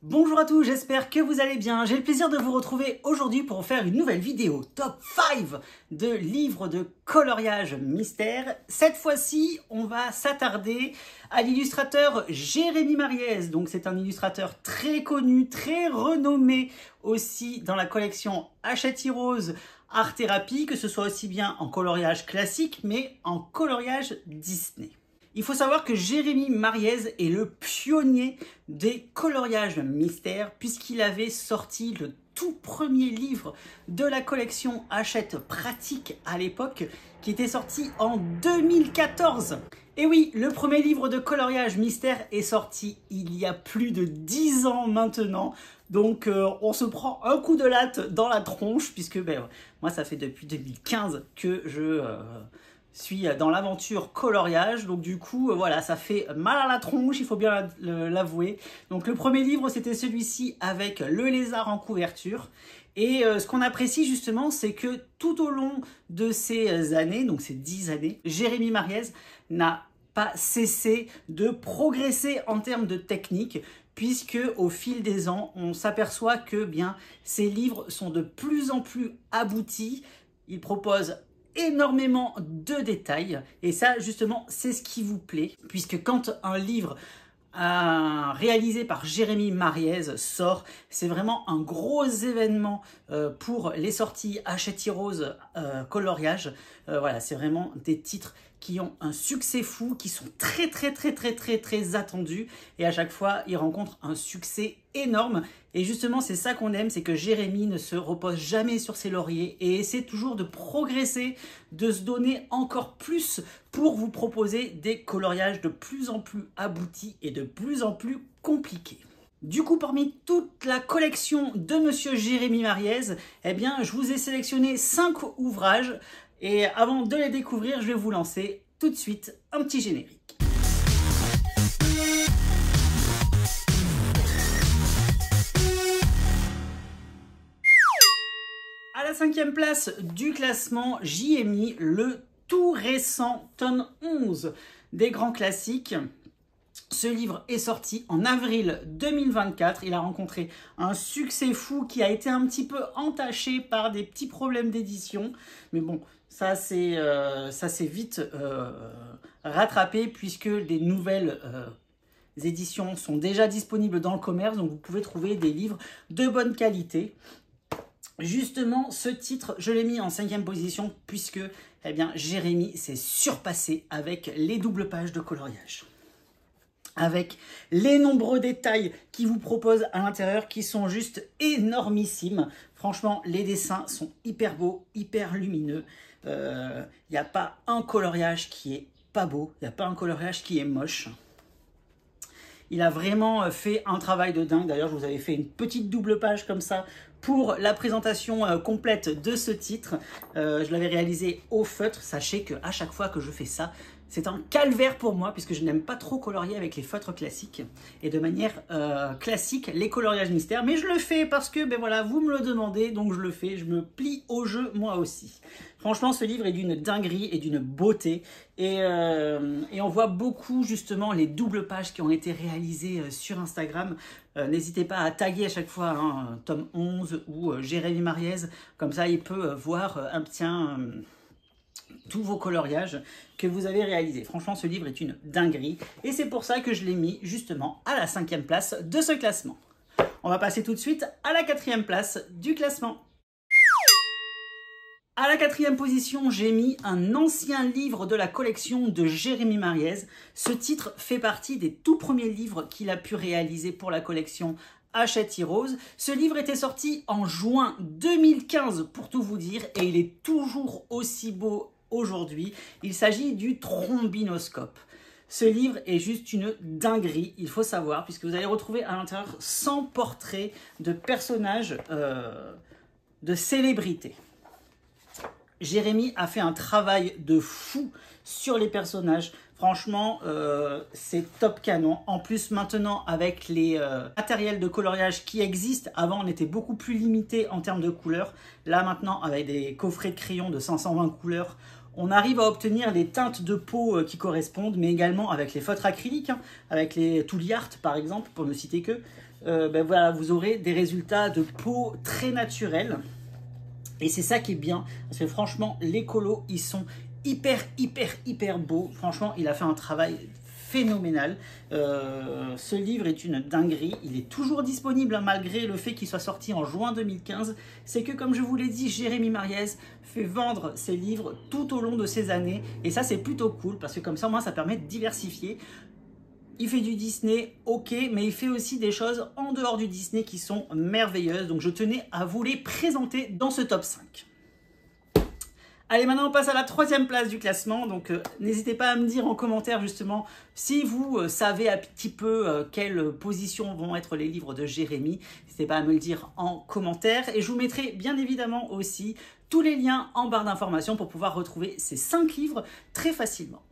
Bonjour à tous, j'espère que vous allez bien. J'ai le plaisir de vous retrouver aujourd'hui pour faire une nouvelle vidéo top 5 de livres de coloriage mystère. Cette fois-ci, on va s'attarder à l'illustrateur Jérémy Mariez. Donc c'est un illustrateur très connu, très renommé aussi dans la collection Hachette Heroes Art Thérapie, que ce soit aussi bien en coloriage classique mais en coloriage Disney. Il faut savoir que Jérémy Mariez est le pionnier des coloriages mystères puisqu'il avait sorti le tout premier livre de la collection Hachette Pratique à l'époque qui était sorti en 2014. Et oui, le premier livre de coloriage mystère est sorti il y a plus de 10 ans maintenant. Donc on se prend un coup de latte dans la tronche puisque moi ça fait depuis 2015 que je suis dans l'aventure coloriage, donc du coup voilà, ça fait mal à la tronche, il faut bien l'avouer. Donc le premier livre c'était celui-ci avec le lézard en couverture, et ce qu'on apprécie justement c'est que tout au long de ces années, donc ces 10 années, Jérémy Mariez n'a pas cessé de progresser en termes de technique, puisque au fil des ans on s'aperçoit que ces livres sont de plus en plus aboutis. Il propose énormément de détails et ça justement c'est ce qui vous plaît, puisque quand un livre réalisé par Jérémy Mariez sort, c'est vraiment un gros événement pour les sorties Hachette Heroes coloriage. Voilà, c'est vraiment des titres qui ont un succès fou, qui sont très attendus, et à chaque fois ils rencontrent un succès énorme. Et justement c'est ça qu'on aime, c'est que Jérémy ne se repose jamais sur ses lauriers et essaie toujours de progresser, de se donner encore plus pour vous proposer des coloriages de plus en plus aboutis et de plus en plus compliqués. Du coup, parmi toute la collection de Monsieur Jérémy Mariez, je vous ai sélectionné 5 ouvrages. Et avant de les découvrir, je vais vous lancer tout de suite un petit générique. À la 5e place du classement, j'y ai mis le tout récent tome 11 des grands classiques. Ce livre est sorti en avril 2024. Il a rencontré un succès fou qui a été un petit peu entaché par des petits problèmes d'édition. Mais bon, ça s'est vite rattrapé puisque des nouvelles éditions sont déjà disponibles dans le commerce. Donc vous pouvez trouver des livres de bonne qualité. Justement, ce titre, je l'ai mis en 5e position puisque Jérémy s'est surpassé avec les doubles pages de coloriage, avec les nombreux détails qu'il vous propose à l'intérieur qui sont juste énormissimes. Franchement, les dessins sont hyper beaux, hyper lumineux. Il n'y a pas un coloriage qui est pas beau, il n'y a pas un coloriage qui est moche. Il a vraiment fait un travail de dingue. D'ailleurs, je vous avais fait une petite double page comme ça pour la présentation complète de ce titre. Je l'avais réalisé au feutre. Sachez qu'à chaque fois que je fais ça, c'est un calvaire pour moi puisque je n'aime pas trop colorier avec les feutres classiques et de manière classique les coloriages mystères. Mais je le fais parce que voilà, vous me le demandez, donc je le fais. Je me plie au jeu moi aussi. Franchement, ce livre est d'une dinguerie et d'une beauté. Et on voit beaucoup justement les doubles pages qui ont été réalisées sur Instagram. N'hésitez pas à taguer à chaque fois tome 11 ou Jérémy Mariez. Comme ça, il peut voir tous vos coloriages que vous avez réalisés. Franchement, ce livre est une dinguerie. Et c'est pour ça que je l'ai mis justement à la 5e place de ce classement. On va passer tout de suite à la 4e place du classement. À la 4e position, j'ai mis un ancien livre de la collection de Jérémy Mariez. Ce titre fait partie des tout premiers livres qu'il a pu réaliser pour la collection Hachette Heroes. Ce livre était sorti en juin 2015 pour tout vous dire et il est toujours aussi beau aujourd'hui. Il s'agit du Trombinoscope. Ce livre est juste une dinguerie, il faut savoir, puisque vous allez retrouver à l'intérieur 100 portraits de personnages de célébrités. Jérémy a fait un travail de fou sur les personnages. Franchement, c'est top canon. En plus, maintenant, avec les matériels de coloriage qui existent, avant, on était beaucoup plus limité en termes de couleurs. Là, maintenant, avec des coffrets de crayons de 520 couleurs, on arrive à obtenir les teintes de peau qui correspondent, mais également avec les feutres acryliques, hein, avec les Tooly Art par exemple, pour ne citer que, voilà, vous aurez des résultats de peau très naturels. Et c'est ça qui est bien, parce que franchement, les colos, ils sont hyper beaux. Franchement, il a fait un travail phénoménal. Ce livre est une dinguerie. Il est toujours disponible, hein, malgré le fait qu'il soit sorti en juin 2015. C'est que, comme je vous l'ai dit, Jérémy Mariez fait vendre ses livres tout au long de ces années. Et ça, c'est plutôt cool, parce que comme ça, au moins, ça permet de diversifier. Il fait du Disney, ok, mais il fait aussi des choses en dehors du Disney qui sont merveilleuses. Donc je tenais à vous les présenter dans ce top 5. Allez, maintenant on passe à la 3e place du classement. Donc n'hésitez pas à me dire en commentaire justement si vous savez un petit peu quelle position vont être les livres de Jérémy. N'hésitez pas à me le dire en commentaire. Et je vous mettrai bien évidemment aussi tous les liens en barre d'informations pour pouvoir retrouver ces 5 livres très facilement.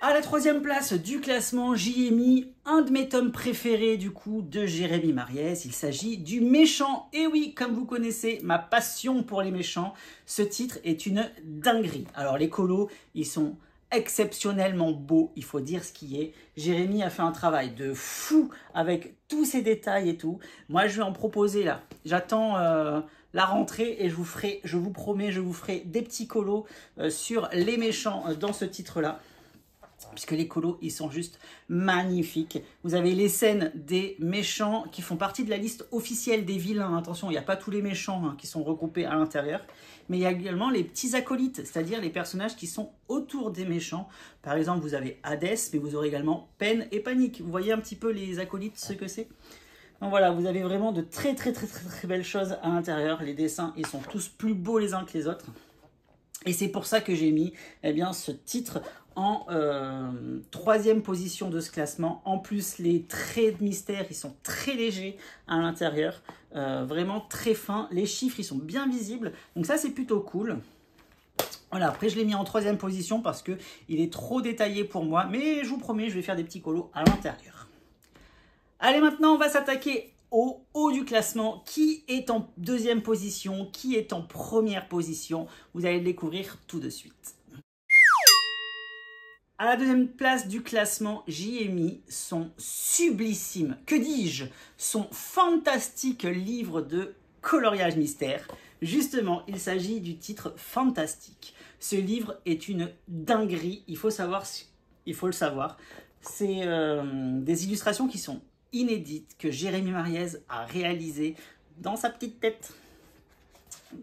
À la 3e place du classement, j'y ai mis un de mes tomes préférés du coup de Jérémy Mariez. Il s'agit du Méchant. Et oui, comme vous connaissez ma passion pour les méchants, ce titre est une dinguerie. Alors les colos, ils sont exceptionnellement beaux, il faut dire ce qui est. Jérémy a fait un travail de fou avec tous ces détails et tout. Moi, je vais en proposer là. J'attends la rentrée et je vous promets, je vous ferai des petits colos sur les méchants dans ce titre-là. Puisque les colos, ils sont juste magnifiques. Vous avez les scènes des méchants qui font partie de la liste officielle des vilains. Attention, il n'y a pas tous les méchants qui sont regroupés à l'intérieur. Mais il y a également les petits acolytes, c'est-à-dire les personnages qui sont autour des méchants. Par exemple, vous avez Hadès, mais vous aurez également Peine et Panique. Vous voyez un petit peu les acolytes, ce que c'est? Donc voilà, vous avez vraiment de très belles choses à l'intérieur. Les dessins, ils sont tous plus beaux les uns que les autres. Et c'est pour ça que j'ai mis ce titre en 3e position de ce classement. En plus, les traits de mystère, ils sont très légers à l'intérieur, vraiment très fins. Les chiffres, ils sont bien visibles, donc ça, c'est plutôt cool. Voilà, après, je l'ai mis en 3e position parce qu'il est trop détaillé pour moi, mais je vous promets, je vais faire des petits colos à l'intérieur. Allez, maintenant, on va s'attaquer au haut du classement. Qui est en 2e position? Qui est en 1re position? Vous allez le découvrir tout de suite. À la 2e place du classement, j'y ai mis son sublissime, que dis-je, son fantastique livre de coloriage mystère. Justement, il s'agit du titre Fantastique. Ce livre est une dinguerie, il faut le savoir. C'est des illustrations qui sont inédite que Jérémy Mariez a réalisé dans sa petite tête,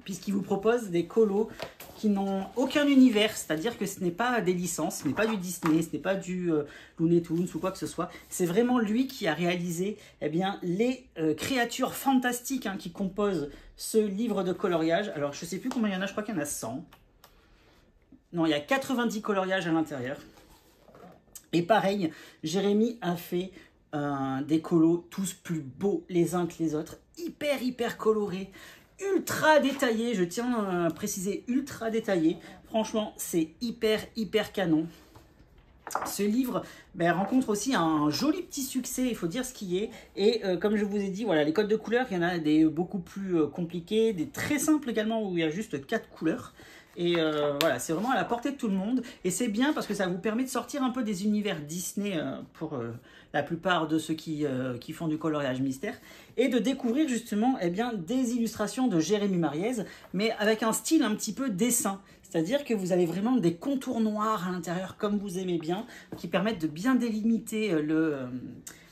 puisqu'il vous propose des colos qui n'ont aucun univers, c'est-à-dire que ce n'est pas des licences, ce n'est pas du Disney, ce n'est pas du Looney Tunes ou quoi que ce soit. C'est vraiment lui qui a réalisé les créatures fantastiques qui composent ce livre de coloriage. Alors je ne sais plus combien il y en a, je crois qu'il y en a 100. Non, il y a 90 coloriages à l'intérieur. Et pareil, Jérémy a fait des colos tous plus beaux les uns que les autres, hyper colorés, ultra détaillés, je tiens à préciser ultra détaillés. Franchement, c'est hyper canon. Ce livre rencontre aussi un joli petit succès, il faut dire ce qui est. Et comme je vous ai dit, voilà, les codes de couleurs, il y en a des beaucoup plus compliqués, des très simples également où il y a juste 4 couleurs. Et voilà, c'est vraiment à la portée de tout le monde. Et c'est bien parce que ça vous permet de sortir un peu des univers Disney pour la plupart de ceux qui font du coloriage mystère. Et de découvrir justement des illustrations de Jérémy Mariez, mais avec un style un petit peu dessin. C'est-à-dire que vous avez vraiment des contours noirs à l'intérieur, comme vous aimez bien, qui permettent de bien délimiter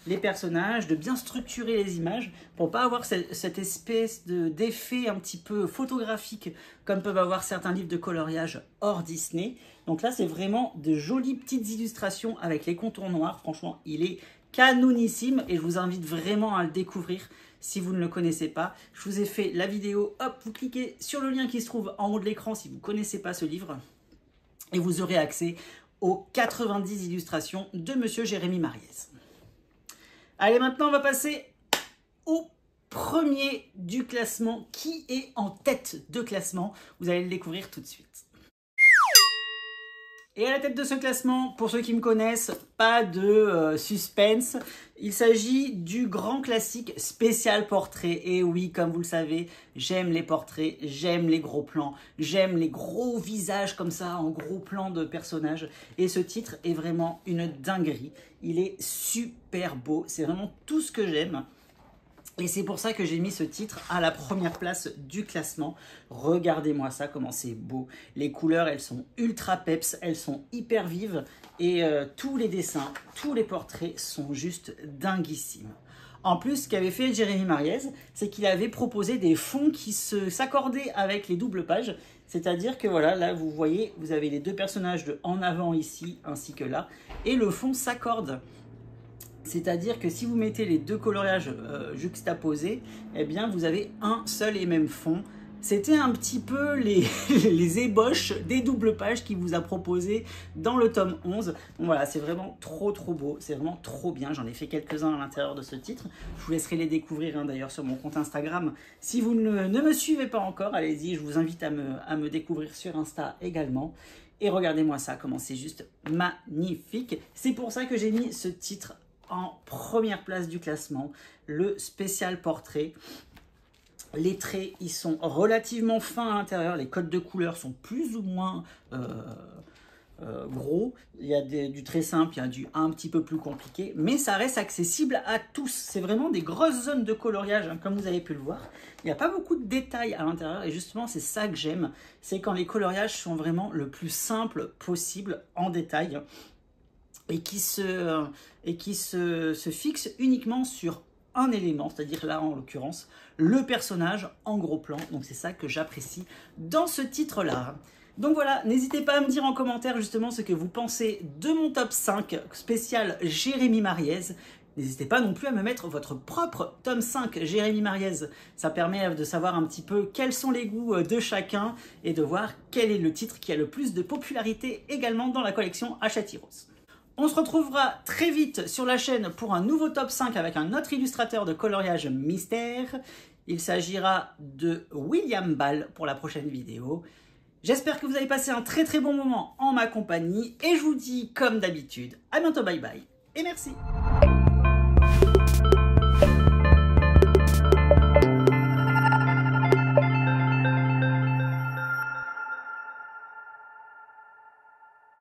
les personnages, de bien structurer les images pour pas avoir cette espèce d'effet un petit peu photographique comme peuvent avoir certains livres de coloriage hors Disney. Donc là, c'est vraiment de jolies petites illustrations avec les contours noirs. Franchement, il est canonissime et je vous invite vraiment à le découvrir si vous ne le connaissez pas. Je vous ai fait la vidéo, hop, vous cliquez sur le lien qui se trouve en haut de l'écran si vous ne connaissez pas ce livre et vous aurez accès aux 90 illustrations de Monsieur Jérémy Mariez. Allez, maintenant, on va passer au premier du classement. Qui est en tête de classement? Vous allez le découvrir tout de suite. Et à la tête de ce classement, pour ceux qui me connaissent, pas de suspense. Il s'agit du grand classique spécial portrait. Et oui, comme vous le savez, j'aime les portraits, j'aime les gros plans, j'aime les gros visages comme ça, en gros plan de personnages. Et ce titre est vraiment une dinguerie. Il est super beau, c'est vraiment tout ce que j'aime. Et c'est pour ça que j'ai mis ce titre à la première place du classement. Regardez-moi ça, comment c'est beau. Les couleurs, elles sont ultra peps, elles sont hyper vives. Et tous les dessins, tous les portraits sont juste dinguissimes. En plus, ce qu'avait fait Jérémy Mariez, c'est qu'il avait proposé des fonds qui s'accordaient avec les doubles pages. C'est-à-dire que voilà, là vous voyez, vous avez les deux personnages de en avant ici, ainsi que là. Et le fond s'accorde. C'est-à-dire que si vous mettez les deux coloriages juxtaposés, eh bien vous avez un seul et même fond. C'était un petit peu les ébauches des doubles pages qu'il vous a proposé dans le tome 11. Donc voilà, c'est vraiment trop beau, c'est vraiment trop bien. J'en ai fait quelques-uns à l'intérieur de ce titre. Je vous laisserai les découvrir d'ailleurs sur mon compte Instagram. Si vous ne me suivez pas encore, allez-y, je vous invite à me découvrir sur Insta également. Et regardez-moi ça, comment c'est juste magnifique. C'est pour ça que j'ai mis ce titre en première place du classement, le spécial portrait. Les traits, ils sont relativement fins à l'intérieur, les codes de couleurs sont plus ou moins gros. Il y a du très simple, il y a du un petit peu plus compliqué, mais ça reste accessible à tous. C'est vraiment des grosses zones de coloriage, hein, comme vous avez pu le voir. Il n'y a pas beaucoup de détails à l'intérieur, et justement, c'est ça que j'aime, c'est quand les coloriages sont vraiment le plus simple possible en détail, et qui se fixe uniquement sur un élément, c'est-à-dire là en l'occurrence le personnage en gros plan. Donc c'est ça que j'apprécie dans ce titre-là. Donc voilà, n'hésitez pas à me dire en commentaire justement ce que vous pensez de mon top 5 spécial Jérémy Mariez. N'hésitez pas non plus à me mettre votre propre tome 5 Jérémy Mariez. Ça permet de savoir un petit peu quels sont les goûts de chacun et de voir quel est le titre qui a le plus de popularité également dans la collection Achatyros. On se retrouvera très vite sur la chaîne pour un nouveau top 5 avec un autre illustrateur de coloriage mystère. Il s'agira de William Ball pour la prochaine vidéo. J'espère que vous avez passé un très bon moment en ma compagnie et je vous dis comme d'habitude à bientôt, bye bye et merci.